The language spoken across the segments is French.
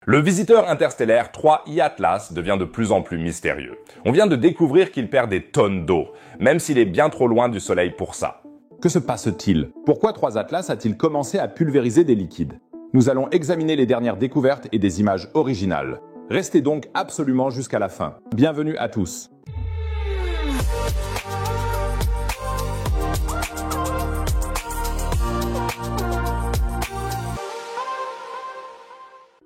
Le visiteur interstellaire 3I Atlas devient de plus en plus mystérieux. On vient de découvrir qu'il perd des tonnes d'eau, même s'il est bien trop loin du Soleil pour ça. Que se passe-t-il? Pourquoi 3 Atlas a-t-il commencé à pulvériser des liquides? Nous allons examiner les dernières découvertes et des images originales. Restez donc absolument jusqu'à la fin. Bienvenue à tous.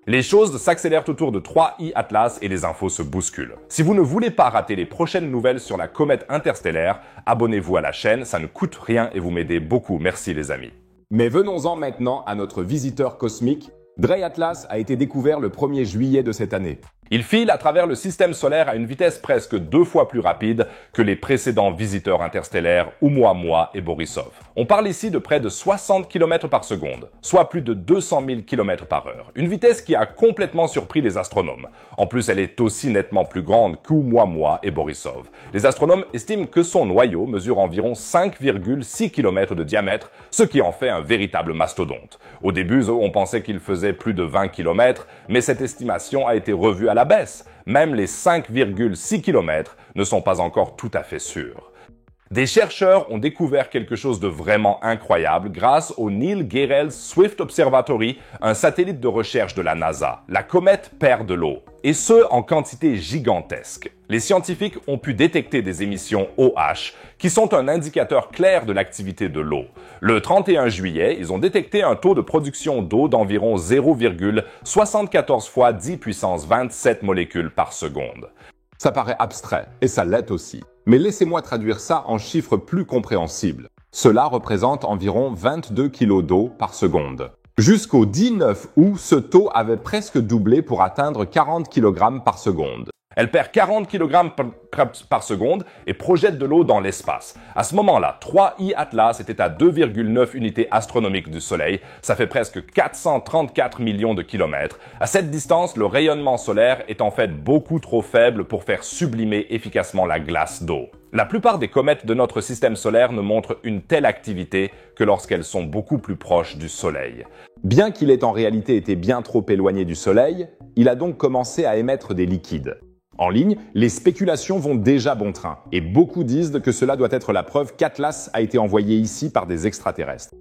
Les choses s'accélèrent autour de 3I Atlas et les infos se bousculent. Si vous ne voulez pas rater les prochaines nouvelles sur la comète interstellaire, abonnez-vous à la chaîne, ça ne coûte rien et vous m'aidez beaucoup. Merci les amis. Mais venons-en maintenant à notre visiteur cosmique. Dre Atlas a été découvert le 1er juillet de cette année. Il file à travers le système solaire à une vitesse presque 2 fois plus rapide que les précédents visiteurs interstellaires Oumuamua et Borisov. On parle ici de près de 60 km par seconde, soit plus de 200 000 km par heure. Une vitesse qui a complètement surpris les astronomes. En plus, elle est aussi nettement plus grande qu'Oumuamua et Borisov. Les astronomes estiment que son noyau mesure environ 5,6 km de diamètre, ce qui en fait un véritable mastodonte. Au début, on pensait qu'il faisait plus de 20 km, mais cette estimation a été revue à la baisse. Même les 5,6 km ne sont pas encore tout à fait sûrs. Des chercheurs ont découvert quelque chose de vraiment incroyable grâce au Neil Gehrels Swift Observatory, un satellite de recherche de la NASA. La comète perd de l'eau, et ce en quantité gigantesque. Les scientifiques ont pu détecter des émissions OH qui sont un indicateur clair de l'activité de l'eau. Le 31 juillet, ils ont détecté un taux de production d'eau d'environ 0,74 fois 10 puissance 27 molécules par seconde. Ça paraît abstrait, et ça l'est aussi. Mais laissez-moi traduire ça en chiffres plus compréhensibles. Cela représente environ 22 kg d'eau par seconde. Jusqu'au 19 août, ce taux avait presque doublé pour atteindre 40 kg par seconde. Elle perd 40 kg par seconde et projette de l'eau dans l'espace. À ce moment-là, 3I Atlas était à 2,9 unités astronomiques du Soleil. Ça fait presque 434 millions de kilomètres. À cette distance, le rayonnement solaire est en fait beaucoup trop faible pour faire sublimer efficacement la glace d'eau. La plupart des comètes de notre système solaire ne montrent une telle activité que lorsqu'elles sont beaucoup plus proches du Soleil. Bien qu'il ait en réalité été bien trop éloigné du Soleil, il a donc commencé à émettre des liquides. En ligne, les spéculations vont déjà bon train, et beaucoup disent que cela doit être la preuve qu'Atlas a été envoyé ici par des extraterrestres.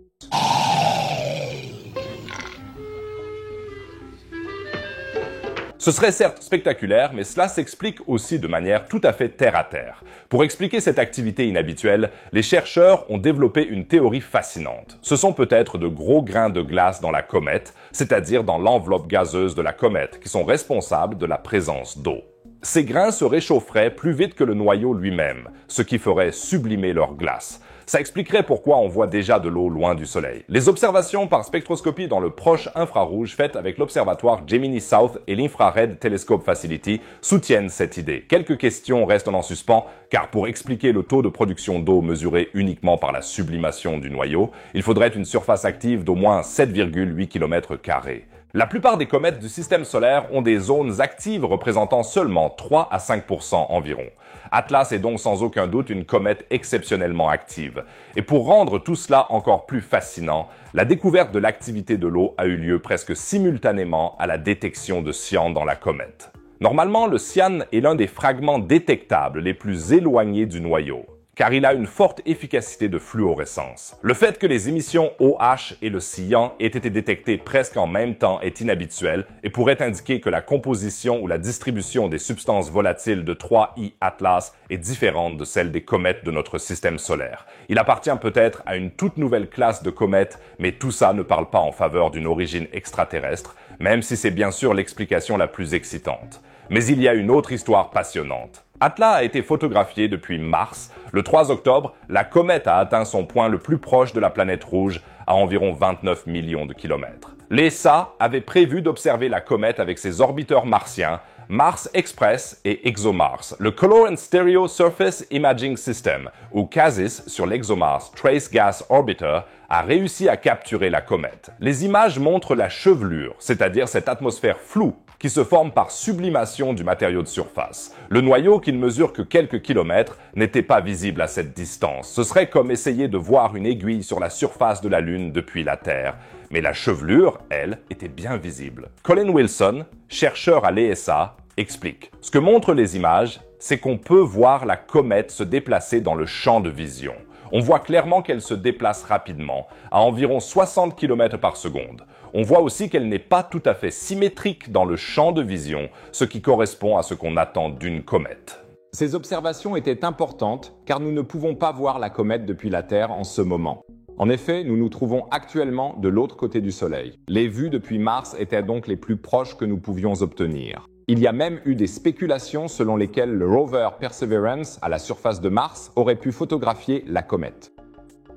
Ce serait certes spectaculaire, mais cela s'explique aussi de manière tout à fait terre-à-terre. Pour expliquer cette activité inhabituelle, les chercheurs ont développé une théorie fascinante. Ce sont peut-être de gros grains de glace dans la comète, c'est-à-dire dans l'enveloppe gazeuse de la comète, qui sont responsables de la présence d'eau. Ces grains se réchaufferaient plus vite que le noyau lui-même, ce qui ferait sublimer leur glace. Ça expliquerait pourquoi on voit déjà de l'eau loin du Soleil. Les observations par spectroscopie dans le proche infrarouge faites avec l'observatoire Gemini South et l'Infrared Telescope Facility soutiennent cette idée. Quelques questions restent en suspens, car pour expliquer le taux de production d'eau mesuré uniquement par la sublimation du noyau, il faudrait une surface active d'au moins 7,8 km². La plupart des comètes du système solaire ont des zones actives représentant seulement 3 à 5% environ. Atlas est donc sans aucun doute une comète exceptionnellement active. Et pour rendre tout cela encore plus fascinant, la découverte de l'activité de l'eau a eu lieu presque simultanément à la détection de cyan dans la comète. Normalement, le cyan est l'un des fragments détectables les plus éloignés du noyau, car il a une forte efficacité de fluorescence. Le fait que les émissions OH et le cyan aient été détectées presque en même temps est inhabituel et pourrait indiquer que la composition ou la distribution des substances volatiles de 3I Atlas est différente de celle des comètes de notre système solaire. Il appartient peut-être à une toute nouvelle classe de comètes, mais tout ça ne parle pas en faveur d'une origine extraterrestre, même si c'est bien sûr l'explication la plus excitante. Mais il y a une autre histoire passionnante. Atlas a été photographié depuis mars. Le 3 octobre, la comète a atteint son point le plus proche de la planète rouge, à environ 29 millions de kilomètres. L'ESA avait prévu d'observer la comète avec ses orbiteurs martiens, Mars Express et ExoMars, le Color and Stereo Surface Imaging System, ou CASIS sur l'ExoMars Trace Gas Orbiter, a réussi à capturer la comète. Les images montrent la chevelure, c'est-à-dire cette atmosphère floue qui se forme par sublimation du matériau de surface. Le noyau, qui ne mesure que quelques kilomètres, n'était pas visible à cette distance. Ce serait comme essayer de voir une aiguille sur la surface de la Lune depuis la Terre. Mais la chevelure, elle, était bien visible. Colin Wilson, chercheur à l'ESA, explique. Ce que montrent les images, c'est qu'on peut voir la comète se déplacer dans le champ de vision. On voit clairement qu'elle se déplace rapidement, à environ 60 km par seconde. On voit aussi qu'elle n'est pas tout à fait symétrique dans le champ de vision, ce qui correspond à ce qu'on attend d'une comète. Ces observations étaient importantes car nous ne pouvons pas voir la comète depuis la Terre en ce moment. En effet, nous nous trouvons actuellement de l'autre côté du Soleil. Les vues depuis Mars étaient donc les plus proches que nous pouvions obtenir. Il y a même eu des spéculations selon lesquelles le rover Perseverance, à la surface de Mars, aurait pu photographier la comète.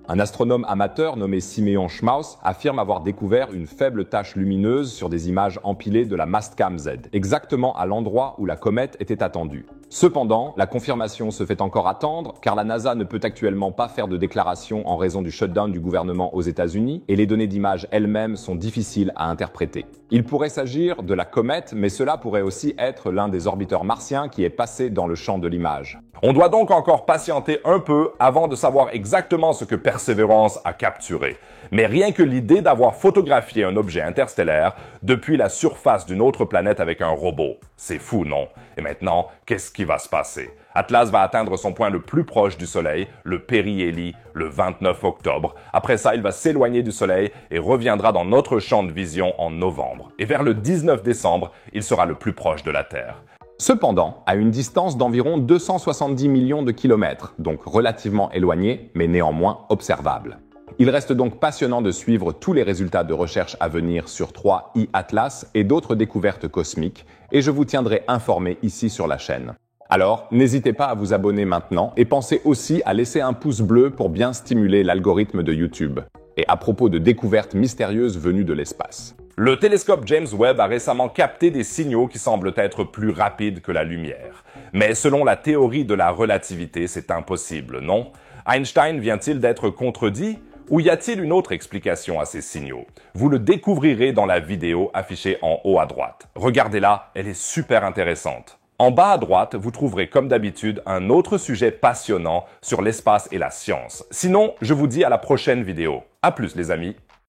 Un astronome amateur nommé Simeon Schmaus affirme avoir découvert une faible tache lumineuse sur des images empilées de la Mastcam Z, exactement à l'endroit où la comète était attendue. Cependant, la confirmation se fait encore attendre car la NASA ne peut actuellement pas faire de déclaration en raison du shutdown du gouvernement aux États-Unis et les données d'image elles-mêmes sont difficiles à interpréter. Il pourrait s'agir de la comète, mais cela pourrait aussi être l'un des orbiteurs martiens qui est passé dans le champ de l'image. On doit donc encore patienter un peu avant de savoir exactement ce que Perseverance a capturé. Mais rien que l'idée d'avoir photographié un objet interstellaire depuis la surface d'une autre planète avec un robot, c'est fou, non? Et maintenant, qu'est-ce qui va se passer? Atlas va atteindre son point le plus proche du Soleil, le périhélie, le 29 octobre. Après ça, il va s'éloigner du Soleil et reviendra dans notre champ de vision en novembre. Et vers le 19 décembre, il sera le plus proche de la Terre. Cependant, à une distance d'environ 270 millions de kilomètres, donc relativement éloigné, mais néanmoins observable. Il reste donc passionnant de suivre tous les résultats de recherche à venir sur 3i Atlas et d'autres découvertes cosmiques, et je vous tiendrai informé ici sur la chaîne. Alors, n'hésitez pas à vous abonner maintenant et pensez aussi à laisser un pouce bleu pour bien stimuler l'algorithme de YouTube. Et à propos de découvertes mystérieuses venues de l'espace. Le télescope James Webb a récemment capté des signaux qui semblent être plus rapides que la lumière. Mais selon la théorie de la relativité, c'est impossible, non? Einstein vient-il d'être contredit? Ou y a-t-il une autre explication à ces signaux? Vous le découvrirez dans la vidéo affichée en haut à droite. Regardez-la, elle est super intéressante. En bas à droite, vous trouverez comme d'habitude un autre sujet passionnant sur l'espace et la science. Sinon, je vous dis à la prochaine vidéo. À plus les amis!